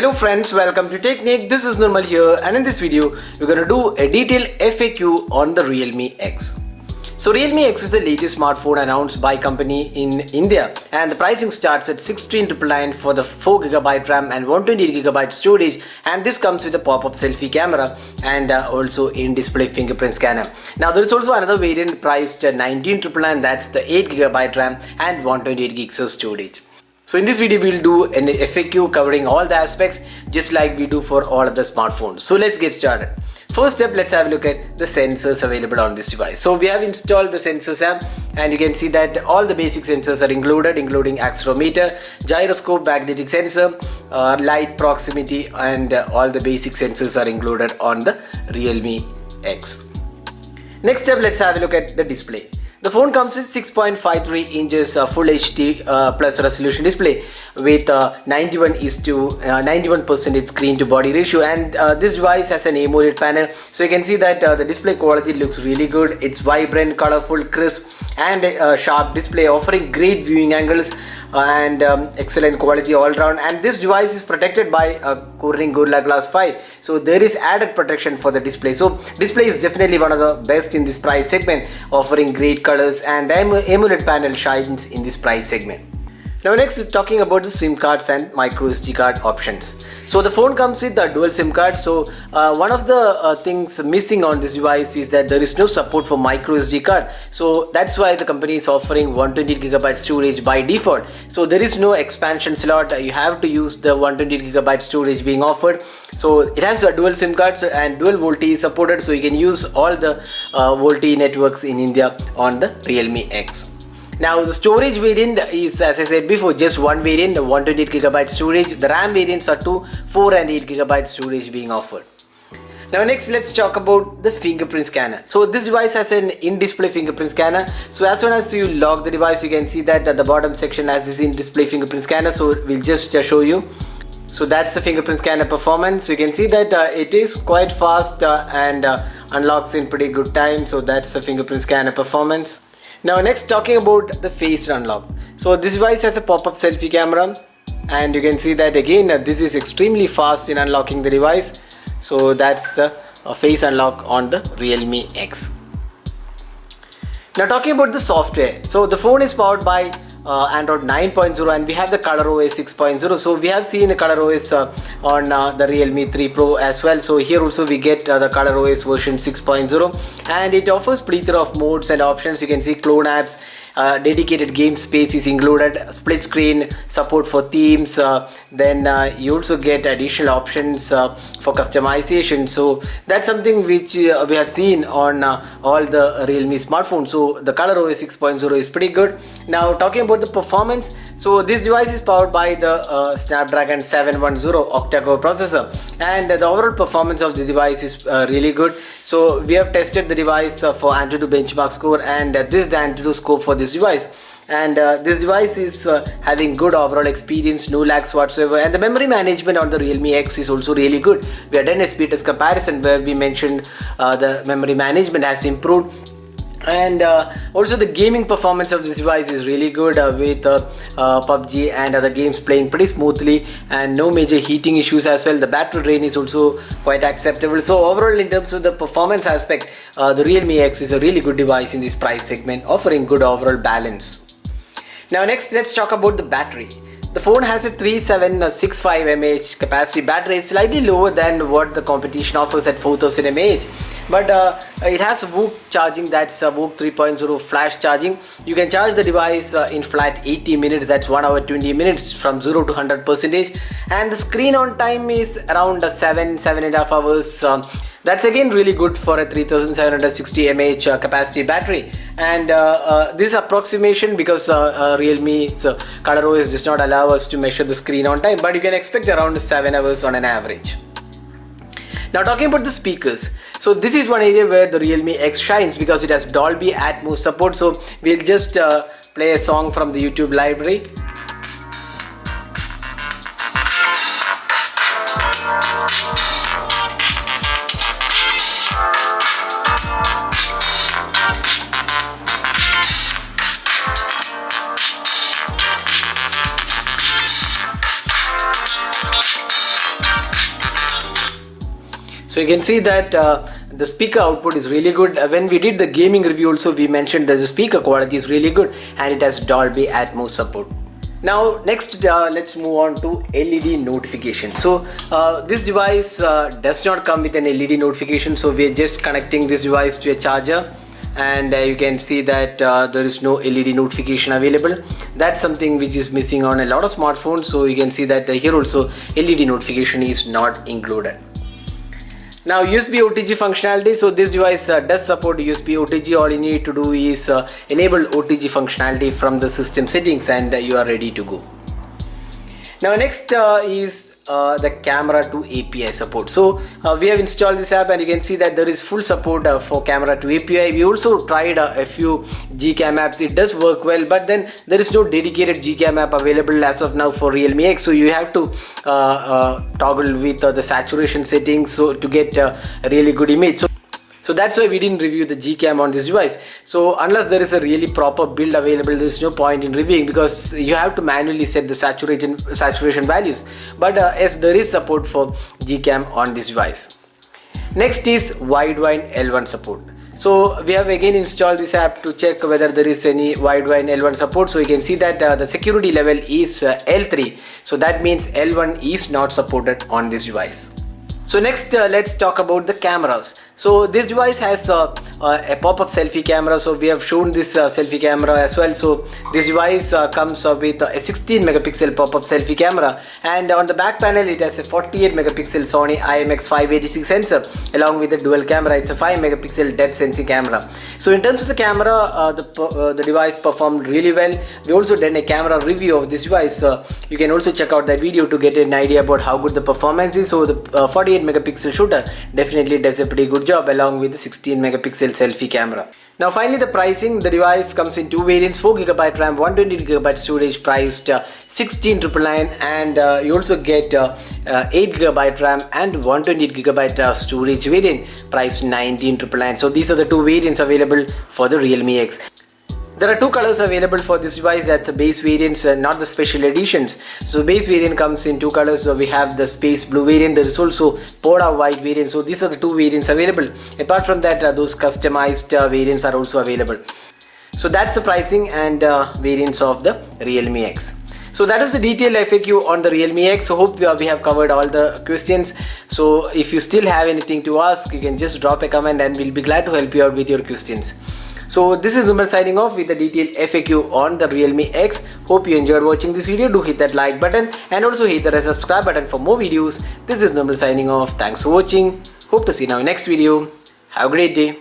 Hello friends, welcome to Technique. This is Nirmal here, and in this video we're going to do a detailed FAQ on the Realme X. So Realme X is the latest smartphone announced by company in India, and the pricing starts at 16,999 for the 4GB RAM and 128GB storage, and this comes with a pop-up selfie camera and also in-display fingerprint scanner. Now there is also another variant priced at 19,999, that's the 8GB RAM and 128GB of storage. So in this video we'll do an FAQ covering all the aspects just like we do for all of the smartphones. So let's get started. First step, let's have a look at the sensors available on this device. So we have installed the sensors app, and you can see that all the basic sensors are included, including accelerometer, gyroscope, magnetic sensor, light proximity, and all the basic sensors are included on the Realme X. Next step, let's have a look at the display. The phone comes with 6.53 inches Full HD plus resolution display with 91% screen to body ratio, and this device has an AMOLED panel, so you can see that the display quality looks really good. It's vibrant, colorful, crisp, and sharp display, offering great viewing angles and excellent quality all round. And this device is protected by Corning Gorilla Glass 5, so there is added protection for the display. So display is definitely one of the best in this price segment, offering great colors, and the AMOLED panel shines in this price segment. Now next, we're talking about the SIM cards and micro SD card options. So the phone comes with a dual SIM card. So one of the things missing on this device is that there is no support for micro SD card. So that's why the company is offering 128GB storage by default. So there is no expansion slot. You have to use the 128GB storage being offered. So it has a dual SIM cards and dual VoLTE is supported. So you can use all the VoLTE networks in India on the Realme X. Now the storage variant is, as I said before, just one variant, the 128GB storage. The RAM variants are 2, 4 and 8GB storage being offered. Now next, let's talk about the fingerprint scanner. So this device has an in-display fingerprint scanner. So as soon as you lock the device, you can see that at the bottom section has this in-display fingerprint scanner. So we'll just show you. So that's the fingerprint scanner performance. You can see that it is quite fast and unlocks in pretty good time. So that's the fingerprint scanner performance. Now next, talking about the face unlock. So this device has a pop-up selfie camera, and you can see that again this is extremely fast in unlocking the device. So that's the face unlock on the Realme X. Now talking about the software. So the phone is powered by Android 9.0, and we have the ColorOS 6.0. So we have seen the ColorOS on the Realme 3 Pro as well. So here also we get the ColorOS version 6.0, and it offers plethora of modes and options. You can see clone apps, dedicated game space is included, split screen support for themes, then you also get additional options for customization. So that's something which we have seen on all the Realme smartphones. So the ColorOS 6.0 is pretty good. Now talking about the performance, so this device is powered by the Snapdragon 710 octa-core processor, and the overall performance of the device is really good. So we have tested the device for Antutu benchmark score, and this is the Antutu score for this device. And this device is having good overall experience, no lags whatsoever, and the memory management on the Realme X is also really good. We have done a speed test comparison where we mentioned the memory management has improved. And also the gaming performance of this device is really good with PUBG and other games playing pretty smoothly, and no major heating issues as well. The battery drain is also quite acceptable. So overall, in terms of the performance aspect, the Realme X is a really good device in this price segment, offering good overall balance. Now next, let's talk about the battery. The phone has a 3765 mAh capacity battery. It's slightly lower than what the competition offers at 4000 mAh. But it has Whoop charging, that's Whoop 3.0 flash charging. You can charge the device in flat 80 minutes, that's 1 hour 20 minutes from 0 to 100%, and the screen on time is around 7.5 hours. That's again really good for a 3760 mAh capacity battery. And this approximation, because Realme's ColorOS does not allow us to measure the screen on time, but you can expect around 7 hours on an average. Now talking about the speakers, so this is one area where the Realme X shines because it has Dolby Atmos support. So we'll just play a song from the YouTube library. So you can see that the speaker output is really good. When we did the gaming review also, we mentioned that the speaker quality is really good and it has Dolby Atmos support. Now next let's move on to LED notification. So this device does not come with an LED notification, so we are just connecting this device to a charger, and you can see that there is no LED notification available. That's something which is missing on a lot of smartphones. So you can see that here also LED notification is not included. Now USB OTG functionality. So this device does support USB OTG. All you need to do is enable OTG functionality from the system settings and you are ready to go. Now next is the camera to API support. So we have installed this app and you can see that there is full support for camera to API. We also tried a few Gcam apps. It does work well, but then there is no dedicated Gcam app available as of now for Realme X, so you have to toggle with the saturation settings so to get a really good image. So that's why we didn't review the Gcam on this device. So unless there is a really proper build available, there is no point in reviewing because you have to manually set the saturation values. But yes, there is support for Gcam on this device. Next is Widevine L1 support. So we have again installed this app to check whether there is any Widevine L1 support. So you can see that the security level is L3. So that means L1 is not supported on this device. So next let's talk about the cameras. So this device has a pop-up selfie camera. So we have shown this selfie camera as well. So this device comes with a 16 megapixel pop-up selfie camera, and on the back panel it has a 48 megapixel Sony IMX586 sensor along with a dual camera. It's a 5 megapixel depth sensing camera. So in terms of the camera, the device performed really well. We also done a camera review of this device. You can also check out that video to get an idea about how good the performance is. So the 48 megapixel shooter definitely does a pretty good job along with the 16 megapixel selfie camera. Now finally the pricing. The device comes in two variants: 4GB RAM, 128GB storage, priced 16,999, and you also get 8GB RAM and 128GB storage variant, priced 19,999. So these are the two variants available for the Realme X. There are two colors available for this device. That's the base variants, not the special editions. So base variant comes in two colors. So we have the space blue variant. There is also Poda white variant. So these are the two variants available. Apart from that, those customized variants are also available. So that's the pricing and variants of the Realme X. So that is the detailed FAQ on the Realme X. So hope we have covered all the questions. So if you still have anything to ask, you can just drop a comment and we'll be glad to help you out with your questions. So this is Vimal signing off with a detailed FAQ on the Realme X. Hope you enjoyed watching this video. Do hit that like button and also hit the subscribe button for more videos. This is Vimal signing off. Thanks for watching. Hope to see you in our next video. Have a great day.